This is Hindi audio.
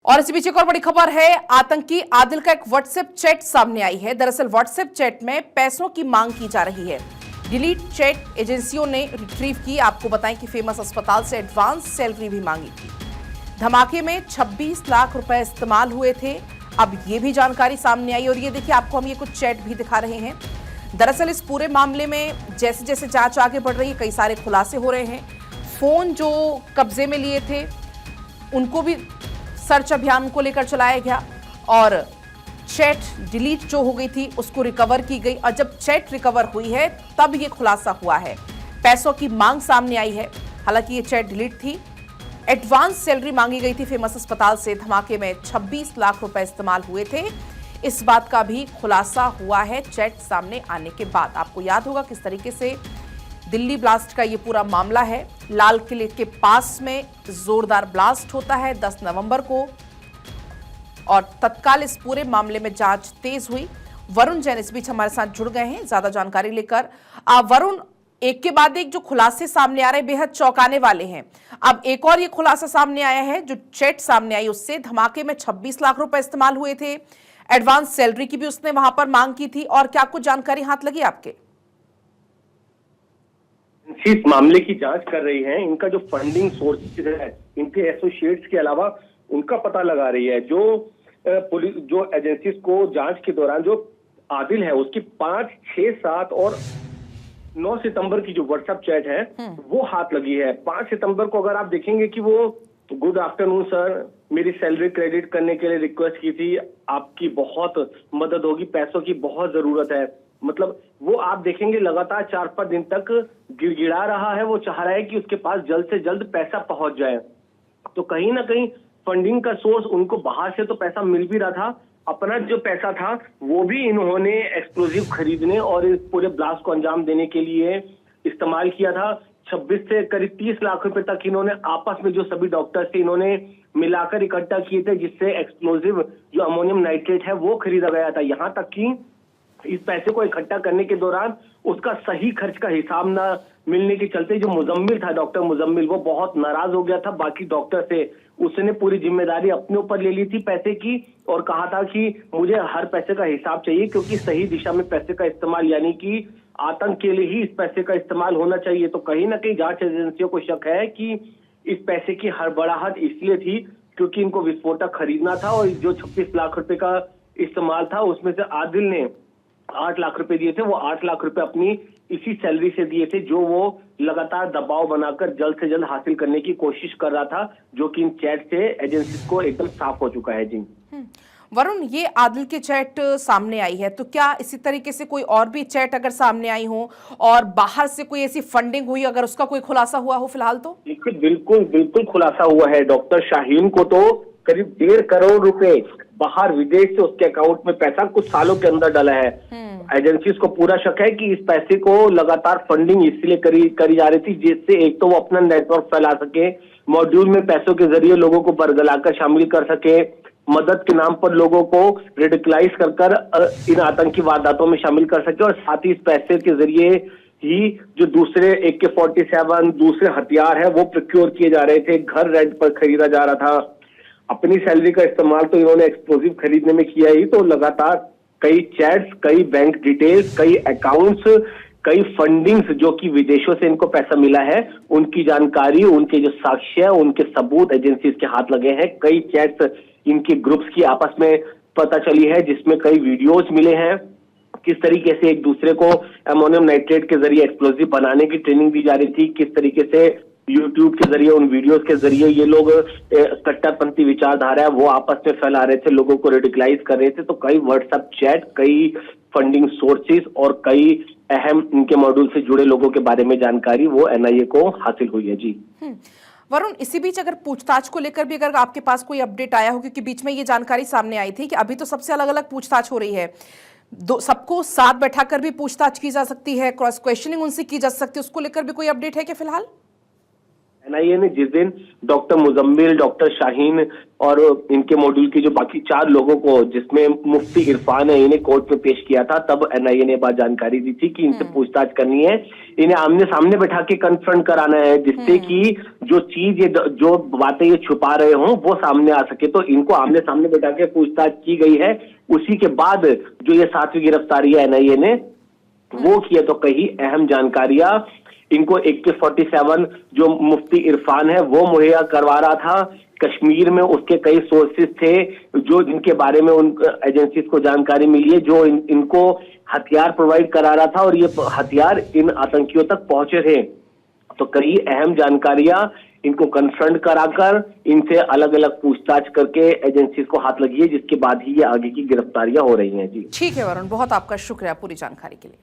और इसी बीच एक और बड़ी खबर है। आतंकी आदिल का एक व्हाट्सएप चैट सामने आई है। दरअसल व्हाट्सएप चैट में पैसों की मांग की जा रही है। डिलीट चैट एजेंसियों ने रिट्रीव की। आपको बताएं कि फेमस अस्पताल से एडवांस सैलरी भी मांगी थी। धमाके में 26 लाख रुपए इस्तेमाल हुए थे। अब ये भी जानकारी सामने आई और ये देखिए, आपको हम ये कुछ चैट भी दिखा रहे हैं। दरअसल इस पूरे मामले में जैसे जैसे जांच आगे बढ़ रही है, कई सारे खुलासे हो रहे हैं। फोन जो कब्जे में लिए थे उनको भी सर्च अभियान को लेकर चलाया गया और चैट डिलीट जो हो गई थी उसको रिकवर की गई। और जब चैट रिकवर हुई है तब ये खुलासा हुआ है, पैसों की मांग सामने आई है। हालांकि ये चैट डिलीट थी। एडवांस सैलरी मांगी गई थी फेमस अस्पताल से। धमाके में 26 लाख रुपए इस्तेमाल हुए थे। इस बात का भी खुलासा हुआ है चैट सामने आने के बाद। आपको याद होगा किस तरीके से दिल्ली ब्लास्ट का ये पूरा मामला है। लाल किले के पास में जोरदार ब्लास्ट होता है 10 नवंबर को और तत्काल इस पूरे मामले में जांच तेज हुई। वरुण जैन इस बीच हमारे साथ जुड़ गए हैं ज्यादा जानकारी लेकर। वरुण, एक के बाद एक जो खुलासे सामने आ रहे हैं बेहद चौंकाने वाले हैं। अब एक और ये खुलासा सामने आया है, जो चैट सामने आई उससे धमाके में 26 लाख रुपए इस्तेमाल हुए थे। एडवांस सैलरी की भी उसने वहां पर मांग की थी। और क्या कुछ जानकारी हाथ लगी आपके? इस मामले की जांच कर रही है। इनका जो फंडिंग सोर्सेज है, इनके एसोसिएट्स के अलावा उनका पता लगा रही है। जो पुलिस जो एजेंसीज को जांच के दौरान जो आदिल है उसकी 5, 6, 7 और 9 सितंबर की जो व्हाट्सएप चैट है वो हाथ लगी है। 5 सितंबर को अगर आप देखेंगे कि वो गुड आफ्टरनून सर, मेरी सैलरी क्रेडिट करने के लिए रिक्वेस्ट की थी, आपकी बहुत मदद होगी, पैसों की बहुत जरूरत है। मतलब वो आप देखेंगे लगातार 4-5 दिन तक गिड़गिड़ा रहा है। वो चाह रहा है कि उसके पास जल्द से जल्द पैसा पहुंच जाए। तो कहीं ना कहीं फंडिंग का सोर्स उनको बाहर से तो पैसा मिल भी रहा था, अपना जो पैसा था वो भी इन्होंने एक्सप्लोजिव खरीदने और इस पूरे ब्लास्ट को अंजाम देने के लिए इस्तेमाल किया था। 26 से करीब 30 लाख रुपए तक इन्होंने आपस में जो सभी डॉक्टर्स थे इन्होंने मिलाकर इकट्ठा किए थे, जिससे एक्सप्लोजिव जो अमोनियम नाइट्रेट है वो खरीदा गया था। यहाँ तक कि इस पैसे को इकट्ठा करने के दौरान उसका सही खर्च का हिसाब ना मिलने के चलते जो मुजम्मिल था, डॉक्टर मुजम्मिल, वो बहुत नाराज हो गया था बाकी डॉक्टर से। उसने पूरी जिम्मेदारी अपने ऊपर ले ली थी पैसे की और कहा था कि मुझे हर पैसे का हिसाब चाहिए, क्योंकि सही दिशा में पैसे का इस्तेमाल यानी कि आतंक के लिए ही इस पैसे का इस्तेमाल होना चाहिए। तो कहीं ना कहीं जांच एजेंसियों को शक है कि इस पैसे की हड़बड़ाहट इसलिए थी क्योंकि इनको विस्फोटक खरीदना था और जो 26 लाख रुपए का इस्तेमाल था उसमें से आदिल ने 8 लाख रुपए दिए थे। वो 8 लाख रुपए अपनी इसी सैलरी से दिए थे, जो वो लगातार दबाव बनाकर जल्द से जल्द हासिल करने की कोशिश कर रहा था, जो कि इन चैट से एजेंसी को एकदम साफ हो चुका है। जी वरुण, ये आदिल की चैट सामने आई है, तो क्या इसी तरीके से कोई और भी चैट अगर सामने आई हो और बाहर से कोई ऐसी फंडिंग हुई, अगर उसका कोई खुलासा हुआ हो फिलहाल? तो देखिए, बिल्कुल बिल्कुल खुलासा हुआ है। डॉक्टर शाहीन को तो करीब 1.5 करोड़ रुपए बाहर विदेश से उसके अकाउंट में पैसा कुछ सालों के अंदर डाला है। एजेंसीज को पूरा शक है कि इस पैसे को लगातार फंडिंग इसलिए करी जा रही थी, जिससे एक तो वो अपना नेटवर्क फैला सके, मॉड्यूल में पैसों के जरिए लोगों को बरगलाकर शामिल कर सके, मदद के नाम पर लोगों को रेडिकलाइज कर इन आतंकी वारदातों में शामिल कर सके, और साथ ही इस पैसे के जरिए ही जो दूसरे AK-47 दूसरे हथियार है वो प्रोक्योर किए जा रहे थे, घर रेंट पर खरीदा जा रहा था। अपनी सैलरी का इस्तेमाल तो इन्होंने एक्सप्लोजिव खरीदने में किया ही, तो लगातार कई चैट्स, कई बैंक डिटेल्स, कई अकाउंट्स, कई फंडिंग्स जो कि विदेशों से इनको पैसा मिला है, उनकी जानकारी, उनके जो साक्ष्य, उनके सबूत एजेंसीज के हाथ लगे हैं। कई चैट्स इनके ग्रुप्स की आपस में पता चली है, जिसमें कई वीडियोस मिले हैं किस तरीके से एक दूसरे को अमोनियम नाइट्रेट के जरिए एक्सप्लोजिव बनाने की ट्रेनिंग दी जा रही थी, किस तरीके से यूट्यूब के जरिए, उन वीडियोस के जरिए ये लोग कट्टरपंथी विचारधारा है वो आपस में फैला रहे थे, लोगों को रेडिकलाइज कर रहे थे। तो कई व्हाट्सएप चैट, कई फंडिंग सोर्सेज और कई अहम इनके मॉड्यूल से जुड़े लोगों के बारे में जानकारी वो NIA को हासिल हुई है। जी वरुण, इसी बीच अगर पूछताछ को लेकर भी अगर आपके पास कोई अपडेट आया हो, क्योंकि बीच में ये जानकारी सामने आई थी कि अभी तो सबसे अलग अलग पूछताछ हो रही है, सबको साथ बैठाकर भी पूछताछ की जा सकती है, क्रॉस क्वेश्चनिंग उनसे की जा सकती है, उसको लेकर भी कोई अपडेट है क्या फिलहाल? एनआईए ने जिस दिन डॉक्टर मुजम्मिल, डॉक्टर शाहीन और इनके मॉड्यूल के जो बाकी 4 लोगों को, जिसमें मुफ्ती इरफान है, इन्हें कोर्ट में पेश किया था, तब एनआईए ने बात जानकारी दी थी कि इनसे पूछताछ करनी है, इन्हें आमने सामने बैठा के कन्फ्रंट कराना है, जिससे कि जो चीज ये जो बातें ये छुपा रहे हों वो सामने आ सके। तो इनको आमने सामने बैठा के पूछताछ की गई है। उसी के बाद जो ये 7वीं गिरफ्तारी है एनआईए ने वो किया, तो कई अहम जानकारियां इनको AK-47 जो मुफ्ती इरफान है वो मुहैया करवा रहा था। कश्मीर में उसके कई सोर्सेज थे जो जिनके बारे में उन एजेंसीज को जानकारी मिली है, जो इनको हथियार प्रोवाइड करा रहा था और ये हथियार इन आतंकियों तक पहुंचे थे। तो कई अहम जानकारियां इनको कन्फ्रंट कराकर इनसे अलग अलग पूछताछ करके एजेंसीज को हाथ लगी है, जिसके बाद ही ये आगे की गिरफ्तारियां हो रही हैं। जी ठीक है वरुण, बहुत आपका शुक्रिया पूरी जानकारी के लिए।